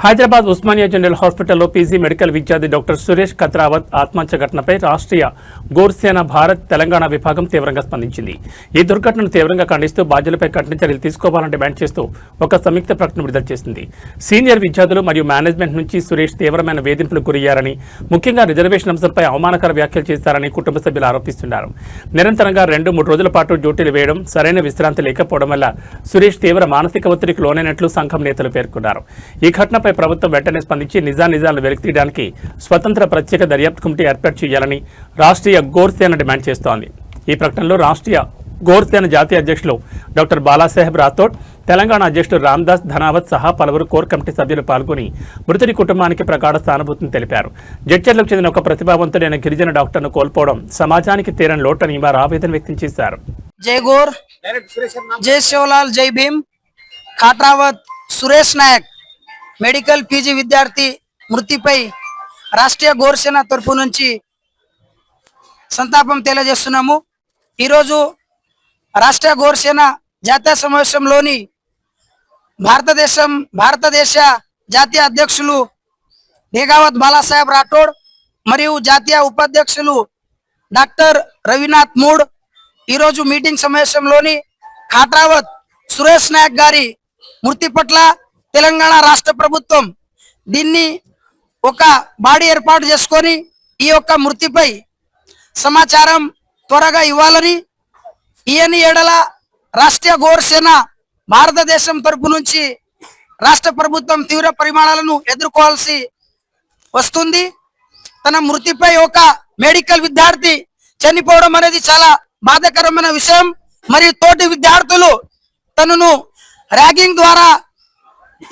Hyderabad Osmania general హాస్పిటల్లో PG medical విద్యార్థి doctor Suresh ఖత్రావత్ ఆత్మహత్య ఘటనపై రాష్ట్రీయ గోర్సేన భారత్ తెలంగాణ విభాగం తీవ్రంగా స్పందించింది. ఈ దుర్ఘటనను తీవ్రంగా ఖండిస్తూ బాధ్యులపై కఠిన చర్యలు తీసుకోవాలని డిమాండ్ చేస్తూ ఒక సంయుక్త ప్రకటన విడుదల చేసింది. సీనియర్ విద్యార్థులు మరియు మేనేజ్మెంట్ నుంచి సురేష్ తీవ్రమైన వేధింపులకు గురయ్యారని, ముఖ్యంగా రిజర్వేషన్ అంశంపై అవమానకర వ్యాఖ్యలు చేశారని కుటుంబ సభ్యులు ఆరోపిస్తున్నారు. నిరంతరంగా 2-3 రోజుల పాటు డ్యూటీలు వేయడం, సరైన విశ్రాంతి లేకపోవడం వల్ల సురేష్ తీవ్ర మానసిక ఒత్తిడికి లోనైనట్లు సంఘం నేతలు పేర్కొన్నారు. ఈ ఘటనపై ప్రభుత్వం వెంటనే స్పందించి నిజానిజాలను వెలికితీయడానికి స్వతంత్ర ప్రత్యేక దర్యాప్తు కమిటీ ఏర్పాటు చేయాలని రాష్ట్రీయ గోర్సేన డిమాండ్ చేస్తోంది. ఈ ప్రకటనలో రాష్ట్రీయ గోర్సేన జాతీయ అధ్యక్షులు డాక్టర్ బాలాసాహెబ్ రాథోడ్, తెలంగాణ అధ్యక్షుడు రామ్దాస్ ధనావత్ సహా పలువురు కోర్ కమిటీ సభ్యులు పాల్గొని మృతుడి కుటుంబానికి ప్రగాఢ సానుభూతిని తెలిపారు. జడ్చర్లకు చెందిన ఒక ప్రతిభావంతుడైన గిరిజన డాక్టర్ను కోల్పోవడం సమాజానికి తీరని లోటని వారు ఆవేదన వ్యక్తం చేశారు. జై గోర్, జై శివలాల్, జై భీమ్. ఖాట్రావత్ సురేష్ నాయక్ మెడికల్ పీజీ విద్యార్థి మృతిపై రాష్ట్రీయ గోర్సేన తరఫు నుంచి సంతాపం తెలియజేస్తున్నాము. ఈరోజు రాష్ట్రీయ గోర్సేన జాతీయ సమావేశంలోని భారతదేశ జాతీయ అధ్యక్షులు బేగావత్ బాలాసాహెబ్ రాఠోడ్ మరియు జాతీయ ఉపాధ్యక్షులు డాక్టర్ రవినాథ్ మూడ్ ఈరోజు మీటింగ్ సమావేశంలోని ఖాట్రావత్ సురేష్ నాయక్ గారి మృతి పట్ల తెలంగాణ రాష్ట్ర ప్రభుత్వం దీన్ని ఒక బాడీ ఏర్పాటు చేసుకొని ఈ యొక్క మృతిపై సమాచారం త్వరగా ఇవ్వాలని, ఈయన ఏడల రాష్ట్రీయ గోర్సేన భారతదేశం తరపు నుంచి రాష్ట్ర ప్రభుత్వం తీవ్ర పరిమాణాలను ఎదుర్కోవాల్సి వస్తుంది. తన మృతిపై ఒక మెడికల్ విద్యార్థి చనిపోవడం అనేది చాలా బాధాకరమైన విషయం. మరియు తోటి విద్యార్థులు తనను ర్యాగింగ్ ద్వారా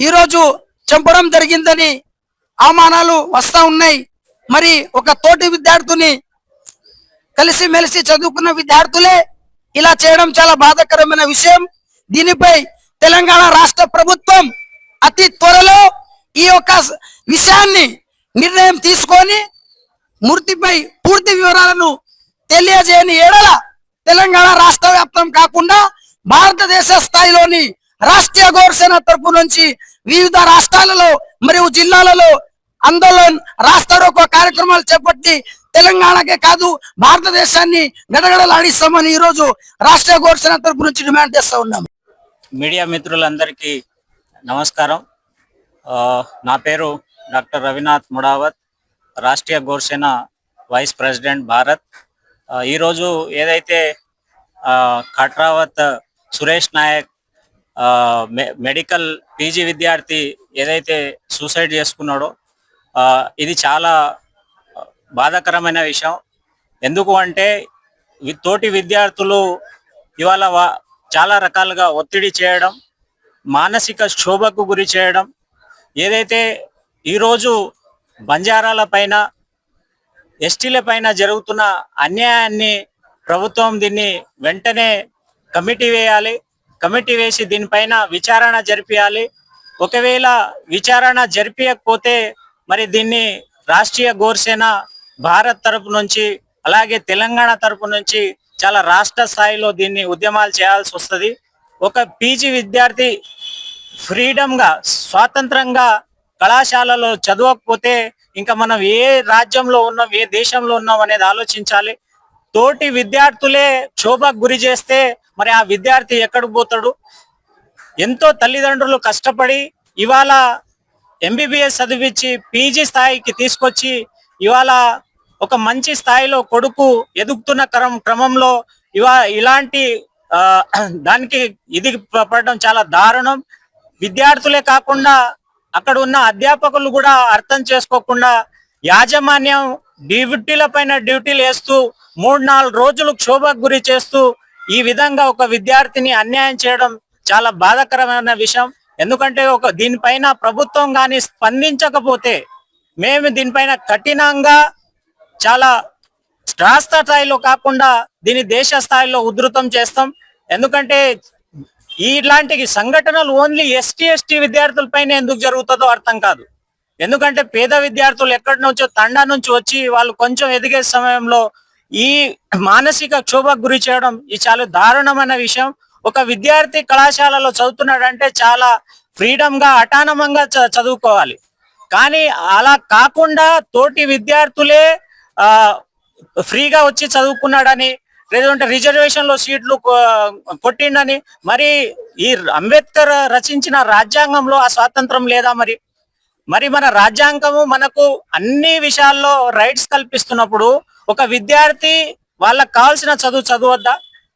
ఈరోజు చంపడం జరిగిందని అవమానాలు వస్తూ ఉన్నాయి. మరి ఒక తోటి విద్యార్థిని కలిసిమెలిసి చదువుకున్న విద్యార్థులే ఇలా చేయడం చాలా బాధాకరమైన విషయం. దీనిపై తెలంగాణ రాష్ట్ర ప్రభుత్వం అతి త్వరలో ఈ యొక్క విషయాన్ని నిర్ణయం తీసుకొని మృతిపై పూర్తి వివరాలను తెలియజేయని ఏడల తెలంగాణ రాష్ట్ర వ్యాప్తం కాకుండా భారతదేశ స్థాయిలోని రాష్ట్రీయ గోర్సేన తరపు నుంచి వివిధ రాష్ట్రాలలో మరియు జిల్లాలలో ఆందోళన రాస్తారోకో కార్యక్రమాలు చేపట్టి తెలంగాణకే కాదు భారతదేశాన్ని గడగడలాడిస్తామని ఈరోజు రాష్ట్రీయ గోర్సేన తరపు నుంచి డిమాండ్ చేస్తా ఉన్నాము. మీడియా మిత్రులందరికీ నమస్కారం. నా పేరు doctor Ravinath Mudavath, Rashtriya Gorsena vice president Bharat. ఈరోజు ఏదైతే ఖాట్రావత్ సురేష్ నాయక్ మెడికల్ పీజీ విద్యార్థి ఏదైతే సూసైడ్ చేసుకున్నాడో ఇది చాలా బాధాకరమైన విషయం. ఎందుకు అంటే తోటి విద్యార్థులు ఇవాళ చాలా రకాలుగా ఒత్తిడి చేయడం, మానసిక క్షోభకు గురి చేయడం, ఏదైతే ఈరోజు బంజారాల పైన ఎస్టీల పైన జరుగుతున్న అన్యాయాన్ని ప్రభుత్వం దీన్ని వెంటనే కమిటీ వేయాలి. కమిటీ వేసి దీనిపైన విచారణ జరిపించాలి. ఒకవేళ విచారణ జరిపించకపోతే మరి దీన్ని రాష్ట్రీయ గోర్సేన భారత్ తరపు నుంచి అలాగే తెలంగాణ తరపు నుంచి చాలా రాష్ట్ర స్థాయిలో దీన్ని ఉద్యమాలు చేయాల్సి వస్తుంది. ఒక పీజీ విద్యార్థి ఫ్రీడంగా స్వాతంత్రంగా కళాశాలలో చదవకపోతే ఇంకా మనం ఏ రాజ్యంలో ఉన్నాం, ఏ దేశంలో ఉన్నాం అనేది ఆలోచించాలి. తోటి విద్యార్థులే క్షోభకు గురి చేస్తే మరి ఆ విద్యార్థి ఎక్కడికి పోతాడు? ఎంతో తల్లిదండ్రులు కష్టపడి ఇవాళ ఎంబీబీఎస్ చదివించి పీజీ స్థాయికి తీసుకొచ్చి ఇవాళ ఒక మంచి స్థాయిలో కొడుకు ఎదుగుతున్న క్రమంలో ఇలాంటి దానికి ఇది పడడం చాలా దారుణం. విద్యార్థులే కాకుండా అక్కడ ఉన్న అధ్యాపకులు కూడా అర్థం చేసుకోకుండా యాజమాన్యం డ్యూటీల పైన డ్యూటీలు వేస్తూ 3-4 రోజులు క్షోభకు గురి చేస్తూ ఈ విధంగా ఒక విద్యార్థిని అన్యాయం చేయడం చాలా బాధాకరమైన విషయం. ఎందుకంటే దీనిపైన ప్రభుత్వం కానీ స్పందించకపోతే మేము దీనిపైన కఠినంగా చాలా రాష్ట్ర స్థాయిలో కాకుండా దీని దేశ స్థాయిలో ఉధృతం చేస్తాం. ఎందుకంటే ఇలాంటి సంఘటనలు ఓన్లీ ఎస్టీ విద్యార్థులపైన ఎందుకు జరుగుతుందో అర్థం కాదు. ఎందుకంటే పేద విద్యార్థులు ఎక్కడి నుంచో తండా నుంచి వచ్చి వాళ్ళు కొంచెం ఎదిగే సమయంలో ఈ మానసిక క్షోభకు గురి చేయడం ఇది చాలా దారుణమైన విషయం. ఒక విద్యార్థి కళాశాలలో చదువుతున్నాడంటే చాలా ఫ్రీడమ్ గా అటానమంగా చదువుకోవాలి. కానీ అలా కాకుండా తోటి విద్యార్థులే ఫ్రీగా వచ్చి చదువుకున్నాడని, లేదంటే రిజర్వేషన్ లో సీట్లు కొట్టిండని, మరి ఈ అంబేద్కర్ రచించిన రాజ్యాంగంలో ఆ స్వాతంత్రం లేదా? మరి మన రాజ్యాంగము మనకు అన్ని విషయాల్లో రైట్స్ కల్పిస్తున్నప్పుడు ఒక విద్యార్థి వాళ్ళకి కావాల్సిన చదవద్దా?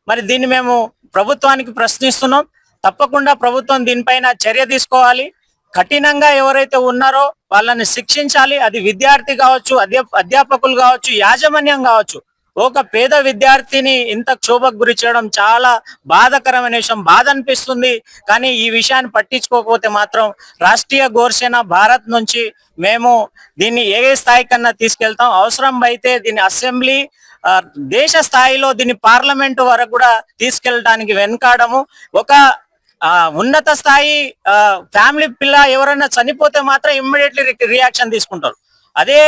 మరి దీన్ని మేము ప్రభుత్వానికి ప్రశ్నిస్తున్నాం. తప్పకుండా ప్రభుత్వం దీనిపైన చర్య తీసుకోవాలి. కఠినంగా ఎవరైతే ఉన్నారో వాళ్ళని శిక్షించాలి. అది విద్యార్థి కావచ్చు, అధ్యాపకులు కావచ్చు, యాజమాన్యం కావచ్చు. ఒక పేద విద్యార్థిని ఇంత క్షోభకు గురి చేయడం చాలా బాధాకరమైన విషయం. బాధ అనిపిస్తుంది. కానీ ఈ విషయాన్ని పట్టించుకోకపోతే మాత్రం రాష్ట్రీయ గోరసేన భారత్ నుంచి మేము దీన్ని ఏ స్థాయి కన్నా తీసుకెళ్తాం. అవసరం అయితే దీన్ని అసెంబ్లీ, దేశ స్థాయిలో దీన్ని పార్లమెంటు వరకు కూడా తీసుకెళ్ళడానికి వెనుకాడము. ఒక ఉన్నత స్థాయి ఫ్యామిలీ పిల్ల ఎవరైనా చనిపోతే మాత్రం ఇమ్మీడియట్లీ రియాక్షన్ తీసుకుంటారు. అదే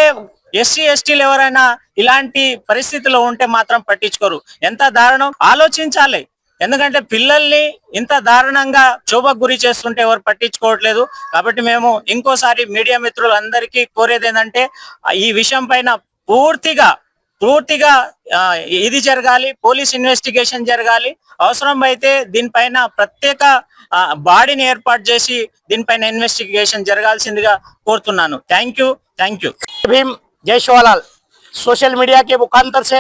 ఎస్సీ ఎస్టీలు ఎవరైనా ఇలాంటి పరిస్థితిలో ఉంటే మాత్రం పట్టించుకోరు. ఎంత దారుణం ఆలోచించాలి. ఎందుకంటే పిల్లల్ని ఇంత దారుణంగా క్షోభకు గురి చేస్తుంటే ఎవరు పట్టించుకోవట్లేదు. కాబట్టి మేము ఇంకోసారి మీడియా మిత్రులందరికీ కోరేది ఏంటంటే ఈ విషయం పైన పూర్తిగా ఇది జరగాలి. పోలీస్ ఇన్వెస్టిగేషన్ జరగాలి. అవసరం అయితే దీనిపైన ప్రత్యేక బాడీని ఏర్పాటు చేసి దీనిపైన ఇన్వెస్టిగేషన్ జరగాల్సిందిగా కోరుతున్నాను. Thank you. भीम जय शिवलाल। सोशल मीडिया के मुखांतर से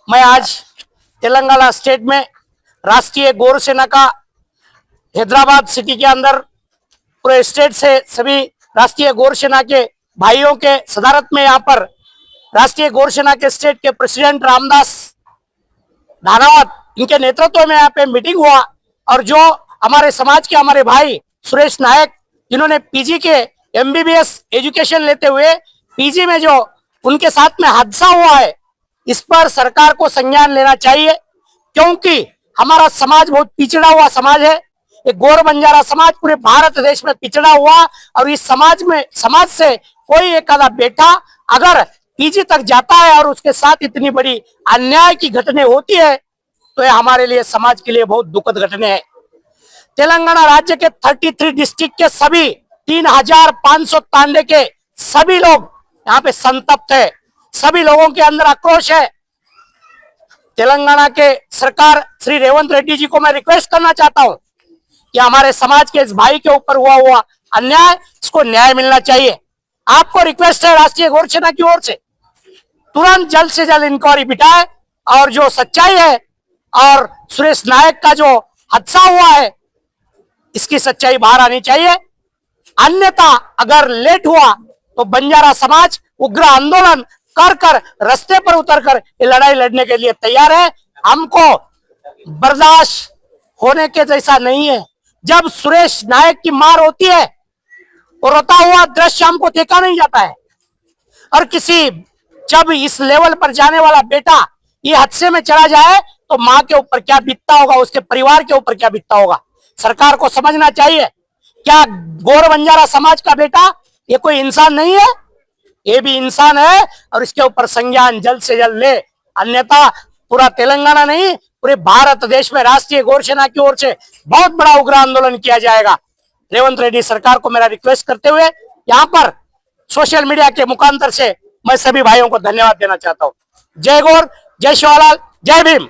मैं आज तेलंगाना स्टेट में राष्ट्रीय गौर सेना का हैदराबाद सिटी के अंदर पूरे स्टेट से सभी राष्ट्रीय गौर सेना के भाइयों के सदारत में यहाँ पर राष्ट्रीय गौर सेना के स्टेट के प्रेसिडेंट रामदास धानावत इनके नेतृत्व में यहाँ पे मीटिंग हुआ। और जो हमारे समाज के हमारे भाई सुरेश नायक जिन्होंने पीजी के एमबीबीएस एजुकेशन लेते हुए पीजी में जो उनके साथ में हादसा हुआ है, इस पर सरकार को संज्ञान लेना चाहिए। क्योंकि हमारा समाज बहुत पिछड़ा हुआ समाज है। एक गौर बंजारा समाज पूरे भारत देश में पिछड़ा हुआ। और इस समाज से कोई एक आधा बेटा अगर पीजी तक जाता है और उसके साथ इतनी बड़ी अन्याय की घटना होती है तो ये हमारे लिए समाज के लिए बहुत दुखद घटना है। तेलंगाना राज्य के 33 डिस्ट्रिक्ट के सभी 3593 के सभी लोग यहाँ पे संतप्त है। सभी लोगों के अंदर आक्रोश है। तेलंगाना के सरकार श्री रेवंत रेड्डी जी को मैं रिक्वेस्ट करना चाहता हूँ कि हमारे समाज के इस भाई के ऊपर हुआ अन्याय, इसको न्याय मिलना चाहिए। आपको रिक्वेस्ट है राष्ट्रीय गौर सेना की ओर से तुरंत जल्द से जल्द इंक्वायरी बिठाए और जो सच्चाई है और सुरेश नायक का जो हादसा हुआ है इसकी सच्चाई बाहर आनी चाहिए। अन्यथा अगर लेट हुआ तो बंजारा समाज उग्र आंदोलन कर रास्ते पर उतरकर ये लड़ाई लड़ने के लिए तैयार है। हमको बर्दाश्त होने के जैसा नहीं है। जब सुरेश नायक की मार होती है वो रोता हुआ दृश्य हमको देखा नहीं जाता है। और जब इस लेवल पर जाने वाला बेटा ये हादसे में चला जाए तो माँ के ऊपर क्या बीतता होगा, उसके परिवार के ऊपर क्या बीतता होगा। सरकार को समझना चाहिए क्या गौर बंजारा समाज का बेटा ये कोई इंसान नहीं है? ये भी इंसान है और इसके ऊपर संज्ञान जल्द से जल्द ले। अन्यथा पूरा तेलंगाना नहीं पूरे भारत देश में राष्ट्रीय गौर सेना की ओर से बहुत बड़ा उग्र आंदोलन किया जाएगा। रेवंत रेड्डी सरकार को मेरा रिक्वेस्ट करते हुए यहाँ पर सोशल मीडिया के मुखांतर से मैं सभी भाइयों को धन्यवाद देना चाहता हूँ। जय गौर, जय शिवलाल, जय भीम।